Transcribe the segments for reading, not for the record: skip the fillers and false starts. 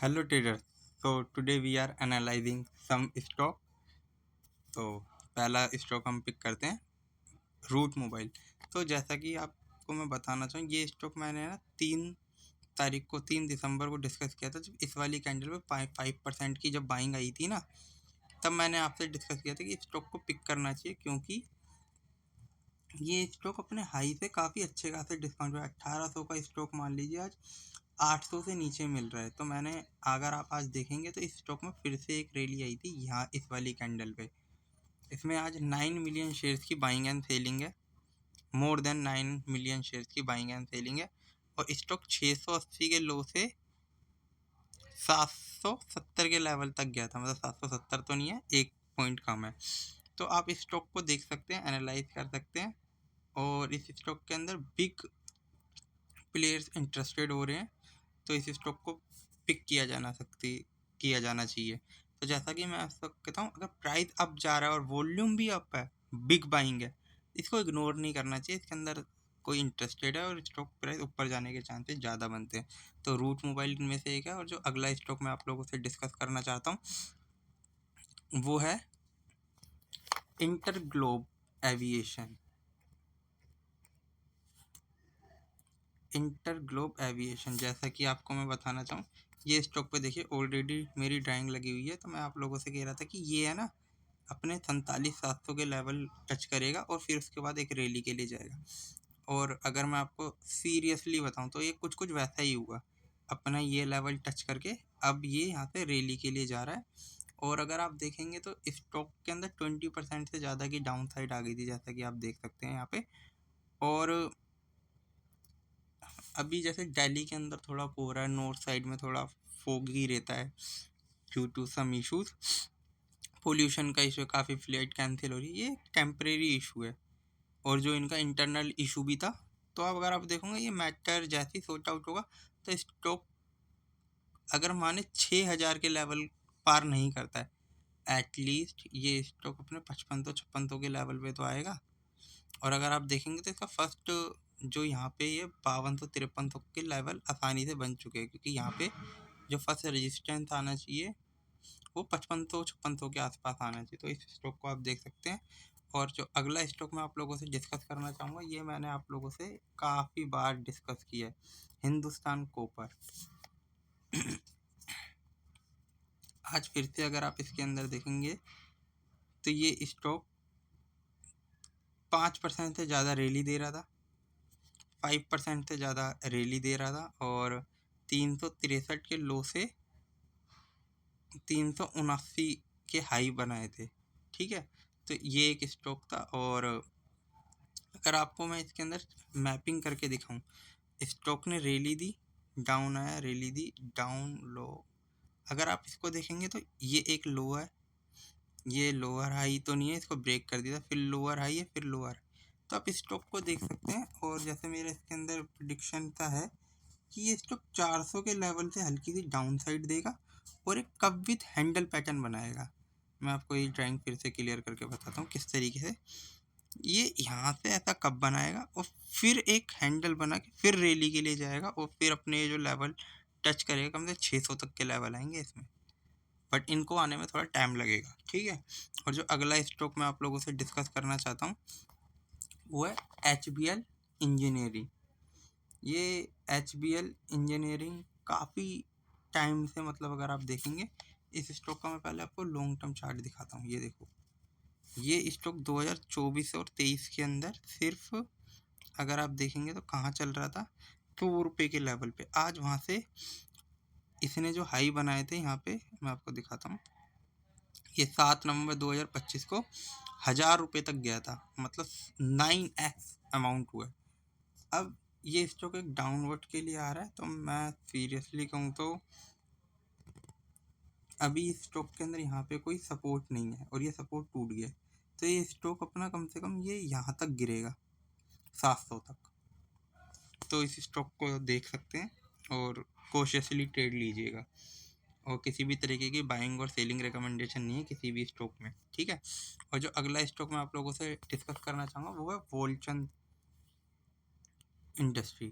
Hello traders. So today we are analyzing some stock. तो पहला stock हम pick करते हैं रूट मोबाइल। तो जैसा कि आपको मैं बताना चाहूँ, ये स्टॉक मैंने ना 3 दिसंबर को डिस्कस किया था, जब इस वाली कैंडल में 5% की जब बाइंग आई थी ना, तब मैंने आपसे डिस्कस किया था कि स्टॉक को पिक करना चाहिए, क्योंकि ये स्टॉक अपने हाई से काफ़ी अच्छे खासे डिस्काउंट पे 1800 का स्टॉक मान लीजिए आज 800 से नीचे मिल रहा है। तो मैंने, अगर आप आज देखेंगे तो इस स्टॉक में फिर से एक रैली आई थी यहाँ इस वाली कैंडल पे। इसमें आज 9 मिलियन शेयर्स की बाइंग एंड सेलिंग है, मोर देन 9 मिलियन शेयर्स की बाइंग एंड सेलिंग है। और स्टॉक 680 के लो से 770 के लेवल तक गया था, मतलब 770 तो नहीं है, 1 पॉइंट कम है। तो आप इस स्टॉक को देख सकते हैं, एनालाइज कर सकते हैं, और इस स्टॉक के अंदर बिग प्लेयर्स इंटरेस्टेड हो रहे हैं, तो इस स्टॉक को पिक किया जाना चाहिए। तो जैसा कि मैं आपको कहता हूँ, अगर प्राइस अप जा रहा है और वॉल्यूम भी अप है, बिग बाइंग है, इसको इग्नोर नहीं करना चाहिए। इसके अंदर कोई इंटरेस्टेड है और स्टॉक प्राइस ऊपर जाने के चांसेस ज़्यादा बनते हैं। तो रूट मोबाइल में से एक है, और जो अगला स्टॉक मैं आप लोगों से डिस्कस करना चाहता हूँ वो है इंटरग्लोब एविएशन। जैसा कि आपको मैं बताना चाहूँ, ये स्टॉक पे देखिए ऑलरेडी मेरी ड्राइंग लगी हुई है। तो मैं आप लोगों से कह रहा था कि ये है ना, अपने 47,700 के लेवल टच करेगा और फिर उसके बाद एक रैली के लिए जाएगा। और अगर मैं आपको सीरियसली बताऊं तो ये कुछ कुछ वैसा ही हुआ, अपना ये लेवल टच करके अब ये यहाँ से रैली के लिए जा रहा है। और अगर आप देखेंगे तो स्टॉक के अंदर 20% से ज़्यादा की डाउन साइड आ गई थी, जैसा कि आप देख सकते हैं यहाँ पे। और अभी जैसे दिल्ली के अंदर थोड़ा कोहरा है, नॉर्थ साइड में थोड़ा फोगी रहता है due to some issues, pollution का इशू है, काफ़ी फ्लाइट कैंसिल हो रही है, ये टेम्परेरी इशू है। और जो इनका इंटरनल इशू भी था, तो अब अगर आप देखोगे ये मैटर जैसे ही सॉर्ट आउट होगा, तो स्टॉक अगर माने 6000 के लेवल पार नहीं करता है, एटलीस्ट ये स्टॉक अपने 55-56 के लेवल पे तो आएगा। और अगर आप देखेंगे तो इसका फर्स्ट जो यहाँ पे ये 5253 के लेवल आसानी से बन चुके हैं, क्योंकि यहाँ पे जो फर्स्ट रेजिस्टेंस आना चाहिए वो 55-56 के आसपास आना चाहिए। तो इस स्टॉक को आप देख सकते हैं। और जो अगला स्टॉक मैं आप लोगों से डिस्कस करना चाहूँगा, ये मैंने आप लोगों से काफ़ी बार डिस्कस किया है, हिंदुस्तान कॉपर। आज फिर से अगर आप इसके अंदर देखेंगे तो ये स्टॉक 5% से ज़्यादा रैली दे रहा था, 5% से ज़्यादा रैली दे रहा था, और 363 के लो से 379 के हाई बनाए थे। ठीक है, तो ये एक स्टॉक था। और अगर आपको मैं इसके अंदर मैपिंग करके दिखाऊं, स्टॉक ने रैली दी, डाउन आया, रैली दी, डाउन, लो। अगर आप इसको देखेंगे तो ये एक लो है, ये लोअर हाई तो नहीं है, इसको ब्रेक कर दिया, फिर लोअर हाई है, फिर लोअर। तो आप स्टॉक को देख सकते हैं। और जैसे मेरा इसके अंदर प्रिडिक्शन था है कि ये स्टॉक 400 के लेवल से हल्की सी डाउन साइड देगा और एक कप विथ हैंडल पैटर्न बनाएगा। मैं आपको ये ड्राइंग फिर से क्लियर करके बताता हूँ किस तरीके से। ये यहाँ से ऐसा कप बनाएगा और फिर एक हैंडल बना के फिर रैली के लिए जाएगा, और फिर अपने जो लेवल टच करेगा, कम से 600 तक के लेवल आएंगे इसमें, बट इनको आने में थोड़ा टाइम लगेगा। ठीक है। और जो अगला स्टॉक मैं आप लोगों से डिस्कस करना चाहता हूँ वो है HBL इंजीनियरिंग। ये HBL इंजीनियरिंग काफ़ी टाइम से, मतलब अगर आप देखेंगे इस स्टॉक का, मैं पहले आपको लॉन्ग टर्म चार्ट दिखाता हूँ। ये देखो, ये स्टॉक 2024 और 23 के अंदर सिर्फ अगर आप देखेंगे तो कहाँ चल रहा था, 2 रुपये के लेवल पे। आज वहाँ से इसने जो हाई बनाए थे, यहाँ पे मैं आपको दिखाता हूँ, ये 7 नवंबर 2025 को 1000 रुपये तक गया था, मतलब 9x अमाउंट हुआ है। अब ये स्टॉक एक डाउनवर्ड के लिए आ रहा है, तो मैं सीरियसली कहूँ तो अभी इस स्टॉक के अंदर यहाँ पे कोई सपोर्ट नहीं है, और ये सपोर्ट टूट गया है। तो ये स्टॉक अपना कम से कम ये यहाँ तक गिरेगा, 700 तक। तो इस स्टॉक को देख सकते हैं और कोशियसली ट्रेड लीजिएगा, और किसी भी तरीके की बाइंग और सेलिंग रिकमेंडेशन नहीं है किसी भी स्टॉक में। ठीक है। और जो अगला स्टॉक मैं आप लोगों से डिस्कस करना चाहूँगा वो है वोलचंद इंडस्ट्री।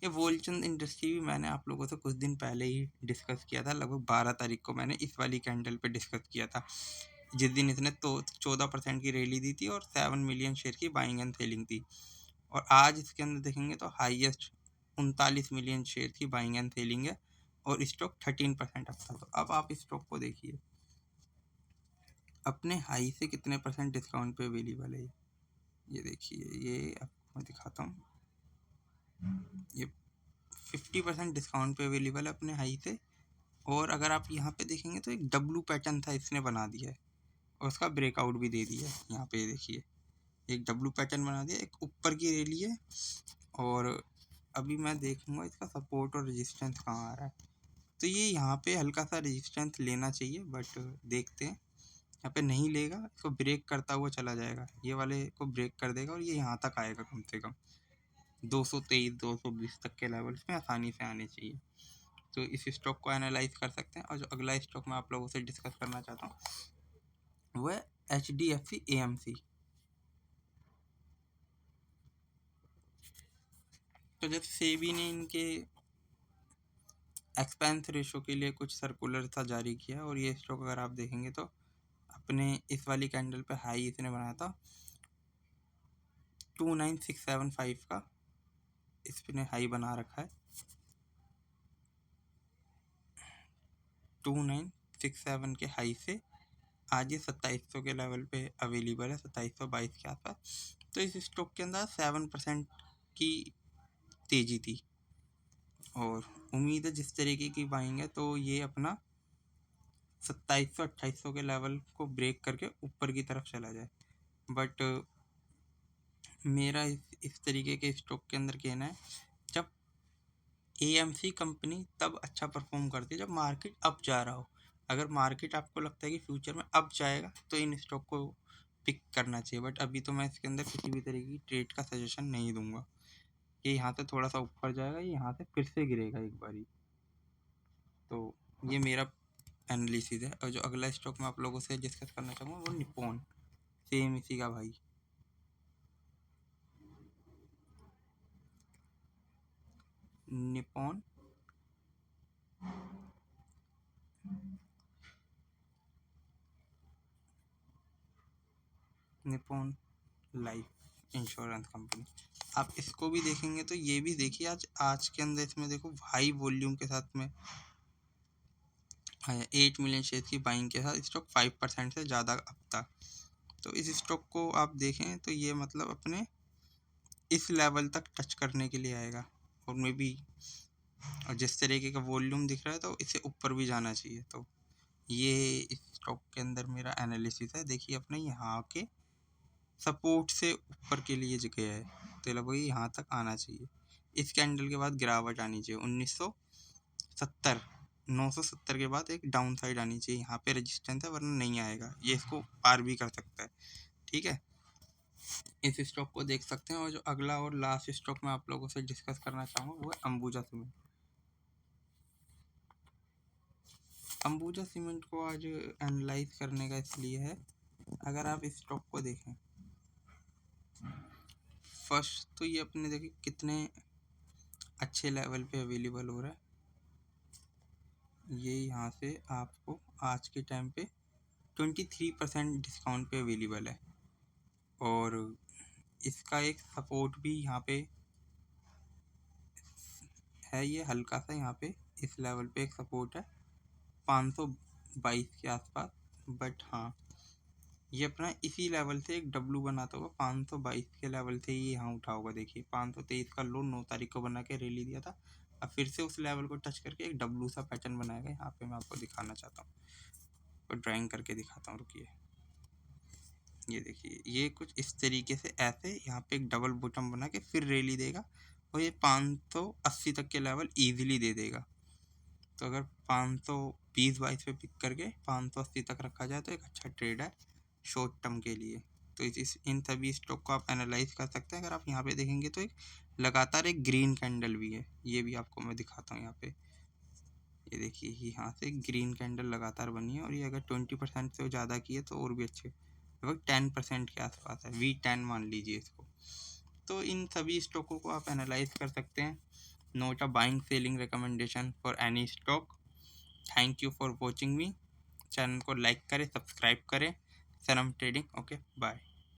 ये वोलचंद इंडस्ट्री भी मैंने आप लोगों से कुछ दिन पहले ही डिस्कस किया था, लगभग 12 तारीख को मैंने इस वाली कैंडल पे डिस्कस किया था, जिस दिन इसने तो 14% की रैली दी थी और 7 मिलियन शेयर की बाइंग एंड सेलिंग थी। और आज इसके अंदर देखेंगे तो हाईएस्ट 39 मिलियन शेयर की बाइंग एंड सेलिंग है और स्टॉक 13% अप था। तो अब आप स्टॉक को देखिए अपने हाई से कितने परसेंट डिस्काउंट पे अवेलेबल है। ये देखिए, ये आपको मैं दिखाता हूँ, ये 50% डिस्काउंट पे अवेलेबल है अपने हाई से। और अगर आप यहाँ पे देखेंगे तो एक डब्लू पैटर्न था, इसने बना दिया है और उसका ब्रेकआउट भी दे दिया है। यहाँ पे देखिए एक डब्लू पैटर्न बना दिया, एक ऊपर की रैली है और अभी मैं देखूंगा इसका सपोर्ट और रेजिस्टेंस कहाँ आ रहा है। तो ये यहाँ पे हल्का सा रेजिस्टेंस लेना चाहिए, बट देखते हैं। यहाँ पे नहीं लेगा, इसको ब्रेक करता हुआ चला जाएगा, ये वाले को ब्रेक कर देगा और ये यहाँ तक आएगा, कम से कम 223 220 तक के लेवल्स में आसानी से आने चाहिए। तो इस स्टॉक को एनालाइज कर सकते हैं। और जो अगला स्टॉक मैं आप लोगों से डिस्कस करना चाहता हूँ वो है HDFC AMC। तो जब सेबी ने इनके एक्सपेंस रेशो के लिए कुछ सर्कुलर था जारी किया और ये स्टॉक अगर आप देखेंगे तो अपने इस वाली कैंडल पे हाई इसने बनाया था 29675 का, इसने हाई बना रखा है 2967 के हाई से। आज ये 2700 के लेवल पे अवेलेबल है, 2722 के आसपास। तो इस स्टॉक के अंदर 7% की तेजी थी और उम्मीद है जिस तरीके की बाइंग है तो ये अपना 2700 2800 के लेवल को ब्रेक करके ऊपर की तरफ चला जाए। बट मेरा इस तरीके के स्टॉक के अंदर कहना है, जब AMC कंपनी तब अच्छा परफॉर्म करती है जब मार्केट अप जा रहा हो। अगर मार्केट आपको लगता है कि फ्यूचर में अप जाएगा तो इन स्टॉक को पिक करना चाहिए, बट अभी तो मैं इसके अंदर किसी भी तरीके की ट्रेड का सजेशन नहीं दूंगा। ये यहाँ से थोड़ा सा ऊपर जाएगा, ये यहाँ से फिर से गिरेगा एक बारी। तो ये मेरा एनालिसिस है। और जो अगला स्टॉक मैं आप लोगों से डिस्कस करना चाहूँगा वो निप्पॉन, सेम इसी का भाई। Nippon Nippon life insurance company, आप इसको भी देखेंगे तो ये भी देखिए आज के अंदर इसमें देखो हाई वॉल्यूम के साथ में 8 मिलियन शेयर की बाइंग के साथ स्टॉक 5% से ज़्यादा अप था। तो इस स्टॉक को आप देखें तो ये मतलब अपने इस लेवल तक टच करने के लिए आएगा और मे बी, और जिस तरीके का वॉल्यूम दिख रहा है तो इसे ऊपर भी जाना चाहिए। तो ये इस स्टॉक के अंदर मेरा एनालिसिस है। देखिए अपने यहाँ के सपोर्ट से ऊपर के लिए गया है तो लगभग यहाँ तक आना चाहिए। इस कैंडल के बाद गिरावट आनी चाहिए 1970 970 के बाद एक डाउन साइड आनी चाहिए, यहाँ पे रेजिस्टेंस है वरना नहीं आएगा, ये इसको पार भी कर सकता है। ठीक है, इस स्टॉक को देख सकते हैं। और जो अगला और लास्ट स्टॉक मैं आप लोगों से डिस्कस करना चाहूँगा वो है अंबुजा सीमेंट। अंबुजा सीमेंट को आज एनालाइज करने का इसलिए है, अगर आप इस स्टॉक को देखें फर्स्ट तो ये अपने देखिए कितने अच्छे लेवल पे अवेलेबल हो रहा है। ये यहाँ से आपको आज के टाइम पे 23% डिस्काउंट पे अवेलेबल है और इसका एक सपोर्ट भी यहाँ पे है, ये हल्का सा यहाँ पे इस लेवल पे एक सपोर्ट है 522 के आसपास। बट हाँ, ये अपना इसी लेवल से एक डब्लू बनाता होगा 522 के लेवल से ही यहाँ उठा होगा। देखिए 523 का लो 9 तारीख को बना के रैली दिया था, अब फिर से उस लेवल को टच करके एक डब्लू सा पैटर्न बनाएगा। यहाँ पे मैं आपको दिखाना चाहता हूँ, तो ड्राइंग करके दिखाता हूँ, रुकिए। ये देखिए ये कुछ इस तरीके से ऐसे यहाँ पे एक डबल बॉटम बना के फिर रैली देगा और ये 580 तक के लेवल ईजिली दे देगा। तो अगर 520-22 पे पिक करके 580 तक रखा जाए तो एक अच्छा ट्रेड है शॉर्ट टर्म के लिए। तो इन सभी स्टॉक को आप एनालाइज कर सकते हैं। अगर आप यहाँ पे देखेंगे तो एक लगातार एक ग्रीन कैंडल भी है, ये भी आपको मैं दिखाता हूँ। यहाँ पे ये देखिए यहाँ से ग्रीन कैंडल लगातार बनी है और ये अगर 20% से ज़्यादा की है तो और भी अच्छे, लगभग 10% के आसपास है, V10 मान लीजिए इसको। तो इन सभी स्टॉकों को आप एनालाइज कर सकते हैं not a buying selling recommendation for any stock. Thank you for watching me. Channel को लाइक करें, सब्सक्राइब करें। सनम ट्रेडिंग। Okay, bye.